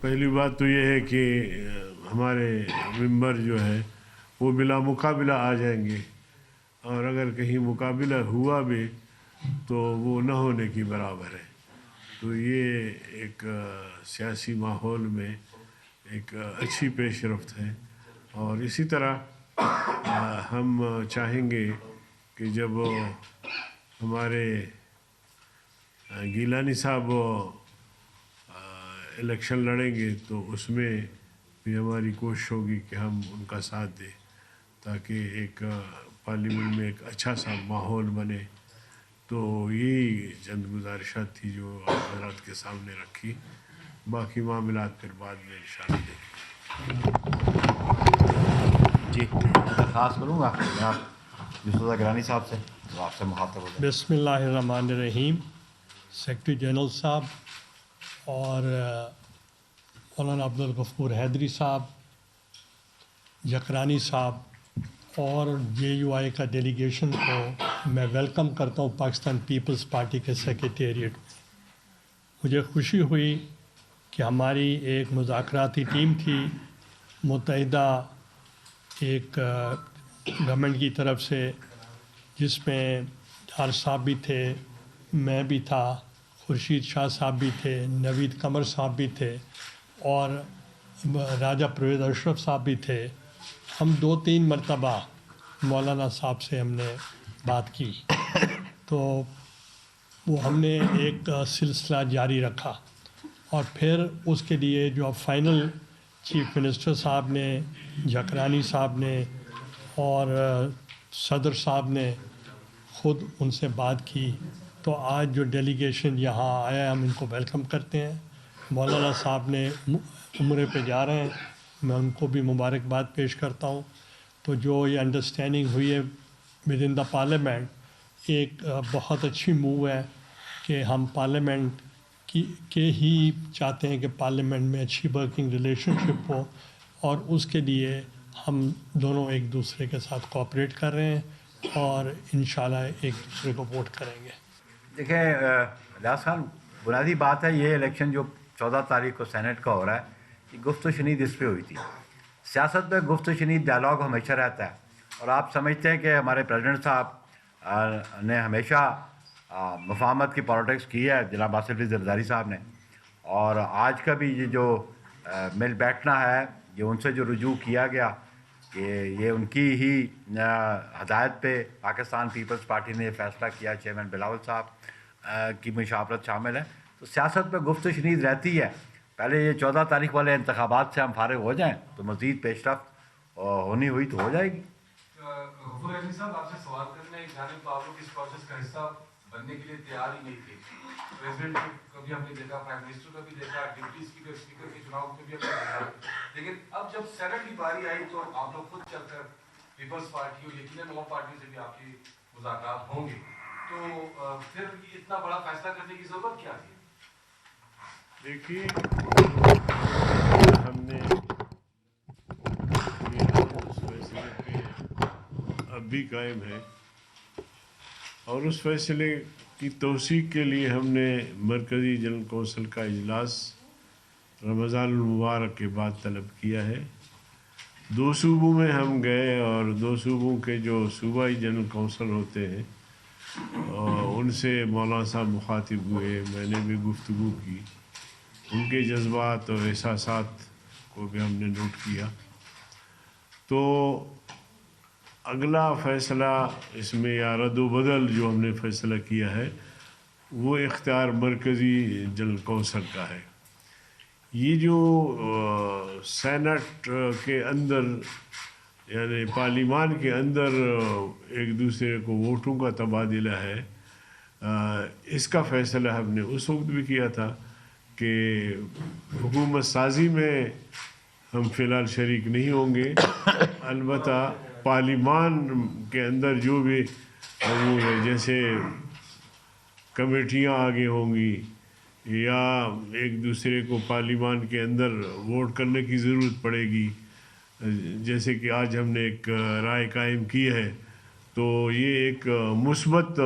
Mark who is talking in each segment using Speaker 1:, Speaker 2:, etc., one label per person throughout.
Speaker 1: پہلی بات تو یہ ہے کہ ہمارے ممبر جو ہے وہ بلا مقابلہ آ جائیں گے، اور اگر کہیں مقابلہ ہوا بھی تو وہ نہ ہونے کی برابر ہے. تو یہ ایک سیاسی ماحول میں ایک اچھی پیش رفت ہے. اور اسی طرح ہم چاہیں گے کہ جب ہمارے گیلانی صاحب الیکشن لڑیں گے تو اس میں بھی ہماری کوشش ہوگی کہ ہم ان کا ساتھ دیں، تاکہ ایک پارلیمنٹ میں ایک اچھا سا ماحول بنے. تو یہی چند گزارشات تھی جو آپ حضرات کے سامنے رکھی. باقی معاملات پھر بعد میں انشاءاللہ دیکھیں.
Speaker 2: جی درخواست کروں گا جناب یوسف گیلانی صاحب سے جو آپ سے مخاطب ہو جائے.
Speaker 3: بسم اللہ الرحمن الرحیم. سیکرٹری جنرل صاحب اور مولانا عبدالغفور حیدری صاحب، جکرانی صاحب اور JUI کا ڈیلیگیشن کو میں ویلکم کرتا ہوں پاکستان پیپلز پارٹی کے سیکریٹریٹ میں. مجھے خوشی ہوئی کہ ہماری ایک مذاکراتی ٹیم تھی متحدہ ایک گورنمنٹ کی طرف سے، جس میں ڈار صاحب بھی تھے، میں بھی تھا، خورشید شاہ صاحب بھی تھے، نوید قمر صاحب بھی تھے اور راجہ پرویز اشرف صاحب بھی تھے. ہم 2-3 مرتبہ مولانا صاحب سے ہم نے بات کی تو وہ ہم نے ایک سلسلہ جاری رکھا. اور پھر اس کے لیے جو فائنل چیف منسٹر صاحب نے، جکرانی صاحب نے اور صدر صاحب نے خود ان سے بات کی. تو آج جو ڈیلیگیشن یہاں آیا ہم ان کو ویلکم کرتے ہیں. مولانا صاحب نے عمرے پہ جا رہے ہیں، میں ان کو بھی مبارکباد پیش کرتا ہوں. تو جو یہ انڈرسٹینڈنگ ہوئی ہے ود ان دا پارلیمنٹ، ایک بہت اچھی موو ہے کہ ہم پارلیمنٹ کے ہی چاہتے ہیں کہ پارلیمنٹ میں اچھی ورکنگ ریلیشن شپ ہو، اور اس کے لیے ہم دونوں ایک دوسرے کے ساتھ کوآپریٹ کر رہے ہیں اور انشاءاللہ ایک دوسرے کو ووٹ کریں گے.
Speaker 2: دیکھیں الیاس خان، بنیادی بات ہے یہ الیکشن جو 14 تاریخ کو سینٹ کا ہو رہا ہے، یہ گفت و شنید اس پہ ہوئی تھی. سیاست میں گفت و شنید ڈائلاگ ہمیشہ رہتا ہے، اور آپ سمجھتے ہیں کہ ہمارے پریزیڈنٹ صاحب نے ہمیشہ مفاہمت کی پالیٹکس کی ہے، جناب آصف علی زرداری صاحب نے. اور آج کا بھی یہ جو مل بیٹھنا ہے، یہ ان سے جو رجوع کیا گیا کہ یہ ان کی ہی ہدایت پہ پاکستان پیپلز پارٹی نے یہ فیصلہ کیا، چیئرمین بلاول صاحب کی مشاورت شامل ہے. تو سیاست میں گفت و شنید رہتی ہے. پہلے یہ 14 تاریخ والے انتخابات سے ہم فارغ ہو جائیں تو مزید پیش رفت ہونی ہوئی تو ہو جائے گی.
Speaker 4: غفور حیدری صاحب، آپ سے سوال کرنا ہے. ایک جانب تو آپ لوگ اس پروسیس کا حصہ بننے کے لیے تیار ہی نہیں تھے. پریزیڈنٹ کو بھی ہم نے دیکھا، پرائم منسٹر کو بھی دیکھا، ڈپٹی اسپیکر کے چناؤ میں بھی ہم نے دیکھا. لیکن اب جب سینٹ کی باری آئی تو آپ لوگ خود چل کر پیپلز پارٹی اور یقیناً اور پارٹیوں سے بھی آپ کی مذاکرات ہوں گے، تو پھر اتنا بڑا فیصلہ کرنے کی ضرورت کیا تھی؟
Speaker 1: دیکھیے، ہم نے اس فیصلے پہ اب بھی قائم ہے، اور اس فیصلے کی توثیق کے لیے ہم نے مرکزی جنرل کونسل کا اجلاس رمضان المبارک کے بعد طلب کیا ہے. 2 صوبوں میں ہم گئے اور 2 صوبوں کے جو صوبائی جنرل کونسل ہوتے ہیں ان سے مولانا صاحب مخاطب ہوئے. میں نے بھی گفتگو کی، ان کے جذبات اور احساسات کو بھی ہم نے نوٹ کیا. تو اگلا فیصلہ اس میں یا رد و بدل جو ہم نے فیصلہ کیا ہے وہ اختیار مرکزی جنرل کونسل کا ہے. یہ جو سینٹ کے اندر یعنی پارلیمان کے اندر ایک دوسرے کو ووٹوں کا تبادلہ ہے، اس کا فیصلہ ہم نے اس وقت بھی کیا تھا کہ حکومت سازی میں ہم فی الحال شریک نہیں ہوں گے. البتہ پارلیمان کے اندر جو بھی امور ہے، جیسے کمیٹیاں آگے ہوں گی یا ایک دوسرے کو پارلیمان کے اندر ووٹ کرنے کی ضرورت پڑے گی، جیسے کہ آج ہم نے ایک رائے قائم کی ہے، تو یہ ایک مثبت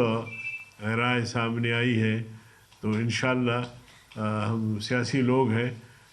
Speaker 1: رائے سامنے آئی ہے. تو انشاءاللہ ہم سیاسی لوگ ہیں،